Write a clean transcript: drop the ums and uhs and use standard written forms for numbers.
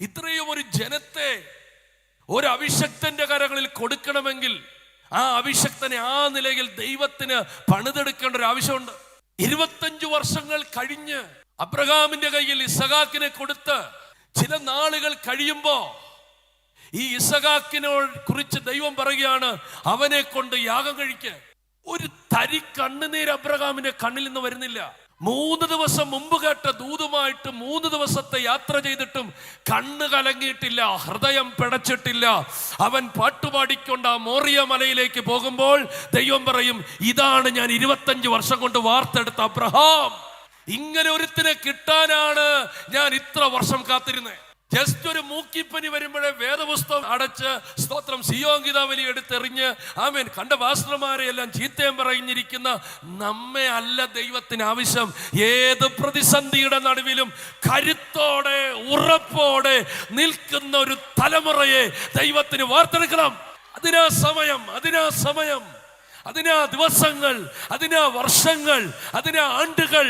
ഇത്രയും ഒരു ജനത്തെ ഒരു അഭിഷക്തന്റെ കരങ്ങളിൽ കൊടുക്കണമെങ്കിൽ ആ അഭിഷക്തനെ ആ നിലയിൽ ദൈവത്തിന് പണിതെടുക്കേണ്ട ഒരു ആവശ്യമുണ്ട്. 25 വർഷങ്ങൾ കഴിഞ്ഞ് അബ്രഹാമിന്റെ കയ്യിൽ ഇസഹാക്കിനെ കൊടുത്ത് ചില നാളുകൾ കഴിയുമ്പോ ഈ ഇസഹാക്കിനെ കുറിച്ച് ദൈവം പറയുകയാണ്, അവനെ കൊണ്ട് യാഗം കഴിക്ക്. ഒരു തരി കണ്ണുനീര് അബ്രഹാമിന്റെ കണ്ണിൽ നിന്ന് വരുന്നില്ല. 3 ദിവസം മുമ്പ് കേട്ട ദൂതുമായിട്ട് 3 ദിവസത്തെ യാത്ര ചെയ്തിട്ടും കണ്ണ് കലങ്ങിയിട്ടില്ല, ഹൃദയം പിടച്ചിട്ടില്ല. അവൻ പാട്ടുപാടിക്കൊണ്ട് ആ മോറിയ മലയിലേക്ക് പോകുമ്പോൾ ദൈവം പറയും, ഇതാണ് ഞാൻ 25 വർഷം കൊണ്ട് വാർത്തെടുത്ത അബ്രഹാം. ഇങ്ങനെ ഒരുത്തിനെ കിട്ടാനാണ് ഞാൻ ഇത്ര വർഷം കാത്തിരുന്നത്. ജസ്റ്റ് ഒരു മൂക്കിപ്പനി വരുമ്പോഴേ വേദപുസ്തകം അടച്ച് സ്തോത്രം സിയോൻ ഗീതാവലി എടുത്തെറിഞ്ഞ് ആമേൻ കണ്ട പാസ്റ്റർമാരെ എല്ലാം ചീത്തയും പറഞ്ഞിരിക്കുന്ന നമ്മെ അല്ല ദൈവത്തിന് ആവശ്യം. ഏത് പ്രതിസന്ധിയുടെ നടുവിലും കരുത്തോടെ ഉറപ്പോടെ നിൽക്കുന്ന ഒരു തലമുറയെ ദൈവത്തിന് വാർത്തെടുക്കണം. അതിനാ സമയം, അതിനാ ദിവസങ്ങൾ, അതിനാ വർഷങ്ങൾ, അതിനാ ആണ്ടുകൾ.